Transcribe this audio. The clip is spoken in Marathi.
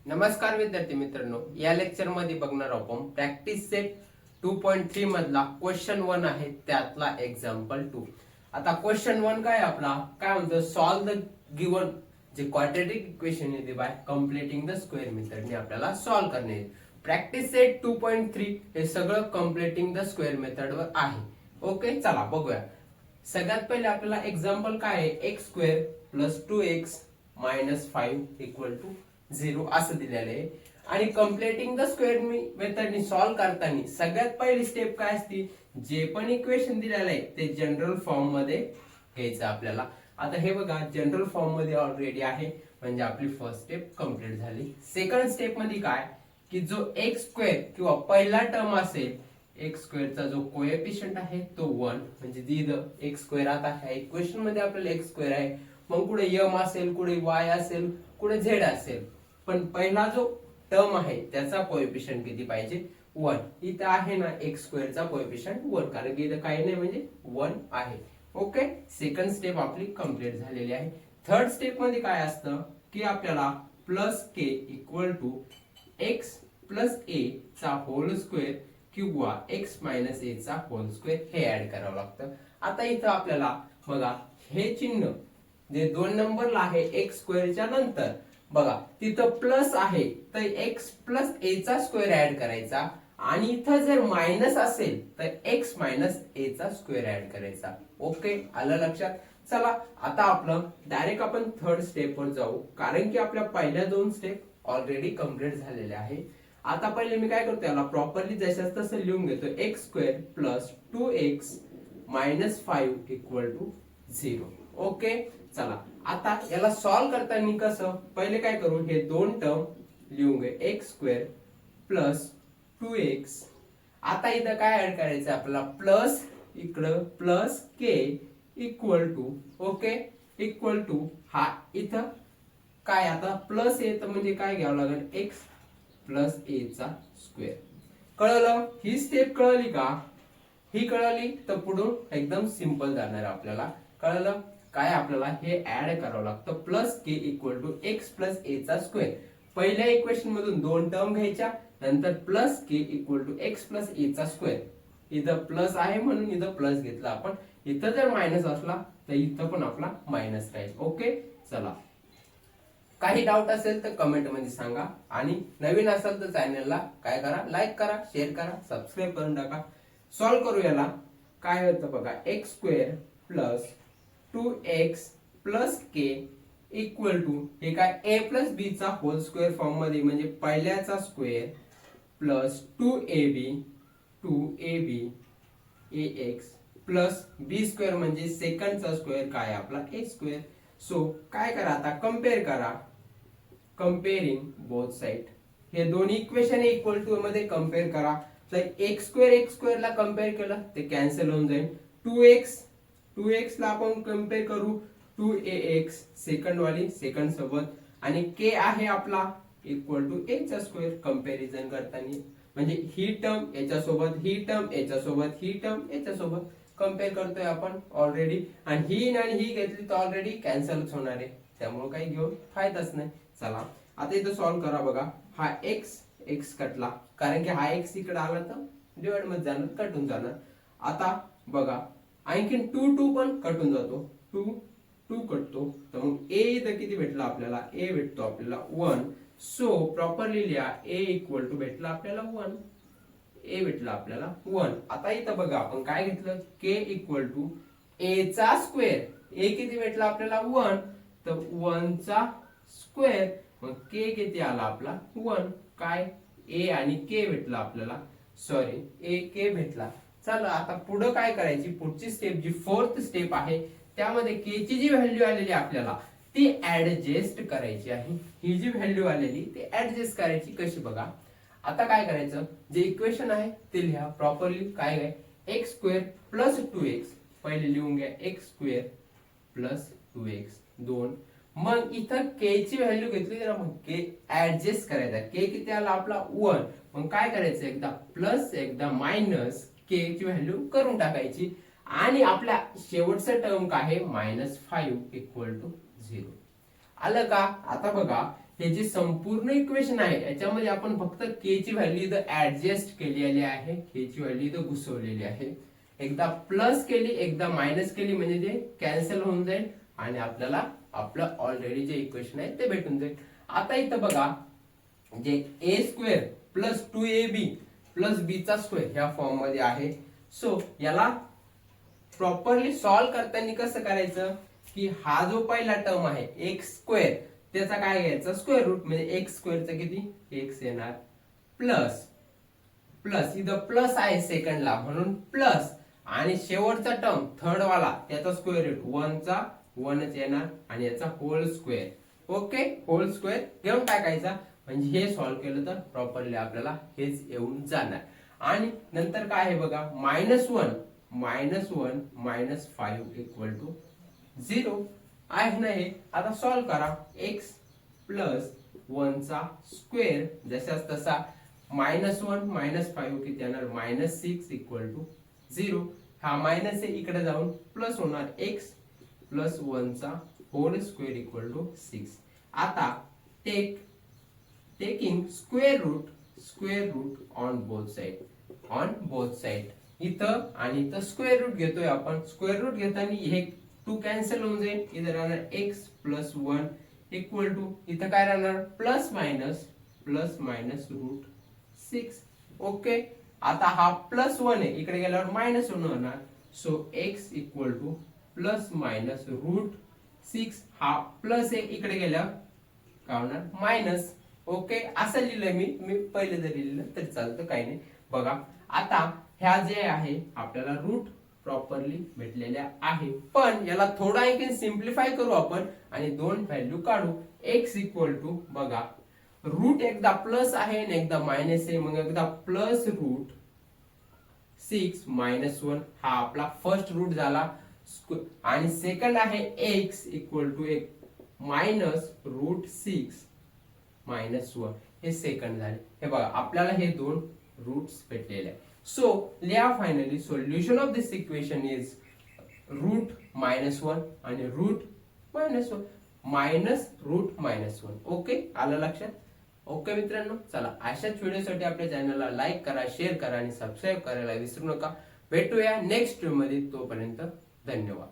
नमस्कार विद्यार्थी मित्रांनो, या लेक्चर मध्ये बघणार आपण प्रॅक्टिस सेट 2.3 मधला क्वेश्चन 1 आहे त्यातला एक्झाम्पल 2. आता क्वेश्चन 1 काय आपला काय म्हणतो, सॉल्व द गिवन जे क्वाड्रॅटिक इक्वेशन आहे बाय कंप्लीटिंग द स्क्वेअर मेथडने आपल्याला सॉल्व करणे आहे. प्रॅक्टिस सेट 2.3 हे सगळं कंप्लीटिंग द स्क्वेअर मेथड वर आहे. ओके, चला बघूया. सगळ्यात पहिले आपल्याला एक्झाम्पल काय आहे, x square plus 2x minus 5 equal to 0 असं दिलेलं आहे. आणि कंप्लीटिंग द स्क्वेअर मेथडनी सॉल्व करताना सगळ्यात पहिली स्टेप काय असते, जे पण इक्वेशन दिलेलं आहे ते जनरल फॉर्म मध्ये घ्यायचं आपल्याला. आता हे बघा जनरल फॉर्म मध्ये ऑलरेडी आहे, म्हणजे आपली फर्स्ट स्टेप कंप्लीट झाली. सेकंड स्टेप मध्ये काय की जो एक्स स्क्वेअर किंवा पहिला टर्म असेल, एक्स स्क्वेअरचा जो कोएफिशियंट आहे तो 1, म्हणजे इथं एक्स स्क्वेअर आता ह्या इक्वेशन मध्ये आपल्याला एक्स स्क्वेअर आहे, मग कुठे यम असेल, कुठे वाय असेल, कुठे झेड असेल, पण पहिला जो टर्म आहे त्याचा कोएफिशियंट किती पाहिजे, 1. इथं आहे ना एक्स स्क्वेअरचा कोएफिशियंट 1, कारण की इथं काही नाही म्हणजे 1 आहे. ओके, सेकंड स्टेप आपली कंप्लीट झालेली आहे. थर्ड स्टेप मध्ये काय असतं की आपल्याला plus K equal to X plus A चा होल स्क्वेअर किंवा एक्स मायनस ए चा होल स्क्वेअर हे ऍड करावं लागतं. आता इथं आपल्याला बघा हे चिन्ह जे 2 नंबरला आहे एक्स स्क्वेअरच्या नंतर बघा तिथं प्लस आहे, तर एक्स प्लस ए चा स्क्वेअर ऍड करायचा, आणि इथं जर मायनस असेल तर एक्स मायनस ए चा स्क्वेअर ऍड करायचा. ओके, आलं लक्षात. चला आता आपलं डायरेक्ट आपण थर्ड स्टेप वर जाऊ, कारण की आपल्या पहिल्या 2 स्टेप ऑलरेडी कंप्लीट झालेल्या आहे. आता पहिले मी काय करतो, याला प्रॉपरली जशाच तसं लिहून घेतो, x square plus 2x minus 5 equal to 0. Okay, चला आता याला सॉल्व करताना कसं, पहिले काय करू, हे 2 टर्म लिहून घे, एक्स स्क्वेअर प्लस 2x. आता इथं काय ऍड करायचं आपल्याला, प्लस इकडं plus K equal to, okay, equal to हा इथं काय आता प्लस ए, तर म्हणजे काय घ्यावं लागेल, एक्स प्लस ए चा स्क्वेअर. कळलं, ही स्टेप कळली का, ही कळली तर पुढून एकदम सिंपल जाणार आपल्याला. कळलं काय, आपल्याला हे ऍड करावं लागतं, plus K equal to X plus A चा स्क्वेअर. पहिल्या इक्वेशन मधून 2 टर्म घ्यायच्या, नंतर plus K equal to X plus A चा स्क्वेअर. इथं प्लस आहे म्हणून इथं प्लस घेतला आपण, इथं जर मायनस असला तर इथं पण आपला मायनस राहील. ओके, चला काही डाऊट असेल तर कमेंट मध्ये सांगा, आणि नवीन असेल तर चॅनलला काय करा, लाईक करा, शेअर करा, सबस्क्राईब करून टाका. सॉल्व करू याला. काय होतं बघा, x square plus 2x plus K equal to हे काय a प्लस बी चा होल स्क्वेअर फॉर्म मध्ये, म्हणजे पहिल्याचा square plus 2ab ax plus B square म्हणजे सेकंडचा स्क्वेअर काय आपला a स्क्वेअर. सो काय करा आता, कम्पेअर करा, कंपेअरिंग बोथ साइड. हे दोन्ही इक्वेशन इक्वल टू मध्ये कम्पेअर करा. तर एक्स स्क्वेअर ला कम्पेअर केलं ते कॅन्सल होऊन जाईल. 2x ला आपण कम्पेअर करू 2ax सेकंड वाली सेकंड सोबत, आणि k आहे आपला इक्वल टू a चा स्क्वेअर. कंपॅरिझन करताना म्हणजे ही टर्म याच्यासोबत, ही टर्म याच्यासोबत, ही टर्म याच्यासोबत कम्पेअर करतोय आपण ऑलरेडी, आणि ही आणि ही घेतली तर ऑलरेडी कॅन्सलच होणार आहे, त्यामुळे काही घेऊन फायदाच नाही. चला आता इथं सॉल्व करा. बघा हा x कटला, कारण की हा x इकडे आला तर डिवाइड मध्ये जाणार, कटून जाणार. आता बघा आणखीन 2 पण कटून जातो, 2 कटतो, तर मग a इथं किती भेटला आपल्याला, a भेटतो आपल्याला 1. सो प्रॉपरली लिहा, a इक्वल टू भेटला आपल्याला 1, a भेटला आपल्याला 1. आता इथं बघा आपण काय घेतलं, k इक्वल टू a चा स्क्वेअर. a किती भेटला आपल्याला 1, तर 1 चा स्क्वेअर, मग k किती आला आपला 1. काय a आणि k भेटला आपल्याला, सॉरी a k भेटला. चला आता पुढे काय करायची, पुढची स्टेप जी फोर्थ स्टेप आहे त्यामध्ये k ची जी व्हॅल्यू आलेली आपल्याला ती ऍडजस्ट करायची आहे. ही जी व्हॅल्यू आलेली ती ऍडजस्ट करायची कशी बघा. आता काय करायचं, जे इक्वेशन आहे ते लिहा प्रॉपरली. काय आहे, एक्स स्क्वेअर प्लस 2x, पहिले लिहून घ्या एक्स स्क्वेअर प्लस 2x 2. मग इथं k ची व्हॅल्यू घेतली तर मग k ऍडजस्ट करायचा. k किती आला आपला 1, मग काय करायचं, एकदा प्लस एकदा मायनस k ची व्हॅल्यू करून टाकायची, आणि आपल्या शेवटचा टर्म काय आहे -5 इक्वल टू 0. आलं का. आता बघा हे जे संपूर्ण इक्वेशन आहे याच्यामध्ये आपण फक्त के ची व्हॅल्यू इथं ऍडजस्ट केलेली आहे, के ची व्हॅल्यू इथं घुसवलेली आहे. एकदा प्लस केली एकदा मायनस केली म्हणजे ते कॅन्सल होऊन जाईल आणि आपल्याला आपलं ऑलरेडी जे इक्वेशन आहे ते भेटून जाईल. आता इथं बघा जे ए स्क्वेअर प्लस 2ab प्लस बी चा स्क्वेअर ह्या फॉर्म मध्ये आहे. सो याला प्रॉपरली सॉल्व्ह करताना कसं करायचं की हा जो पहिला टर्म आहे एक्स स्क्वेअर त्याचा काय घ्यायचा स्क्वेअर रूट म्हणजे एक्स स्क्वेअरचा किती एक्स येणार प्लस प्लस इथं प्लस आहे सेकंडला म्हणून प्लस आणि शेवटचा टर्म थर्ड वाला त्याचा स्क्वेअर रूट 1 चा 1च येणार आणि याचा whole square. Okay whole square घेऊन टाकायचा म्हणजे हे सॉल्व्ह केलं तर प्रॉपरली आपल्याला हेच येऊन जाणार. आणि नंतर काय आहे बघा -1 -5 इक्वल टू 0 आहे ना. हे आता सॉल्व्ह करा x प्लस 1 चा स्क्वेअर जसाच तसा -1 -5 किती येणार -6 इक्वल टू 0. हा मायनस आहे इकडे जाऊन प्लस होणार x प्लस 1 चा होल स्क्वेअर इक्वल टू 6. आता taking square root on both side इथं आणि इथं स्क्वेअर रूट घेतोय आपण. स्क्वेअर रूट घेताना हे 2 कॅन्सल होऊन जाईल. इथं राहणार x प्लस 1 इक्वल टू इथं काय राहणार प्लस मायनस रूट 6. ओके आता हा प्लस 1 आहे इकडे गेल्यावर मायनस 1 होणार. So x equal to plus minus root 6. हा प्लस आहे इकडे गेल्यावर काय होणार मायनस. ओके असं लिहिलंय मी पहिले जरी लिहिलं तरी चालतं काही नाही. बघा आता ह्या जे आहे आपल्याला रूट प्रॉपरली भेटलेल्या आहे पण याला थोडा आणखी सिम्प्लिफाय करू आपण आणि दोन व्हॅल्यू काढू. x इक्वल टू बघा रूट एकदा प्लस आहे आणि एकदा मायनस आहे मग एकदा प्लस रूट 6 -1 हा आपला फर्स्ट रूट झाला आणि सेकंड आहे x इक्वल टू एक मायनस रूट 6 -1 हे सेकंड झाले. हे बघा आपल्याला हे दोन रूट्स भेटलेले आहे. सो लिहा finally solution of this equation is root -1 आणि रूट -1 मायनस रूट -1. ओके आलं लक्षात. ओके मित्रांनो चला अशाच व्हिडिओसाठी आपल्या चॅनलला लाईक करा शेअर करा आणि सबस्क्राईब करायला विसरू नका. भेटूया नेक्स्ट व्हिडिओ मध्ये तोपर्यंत धन्यवाद.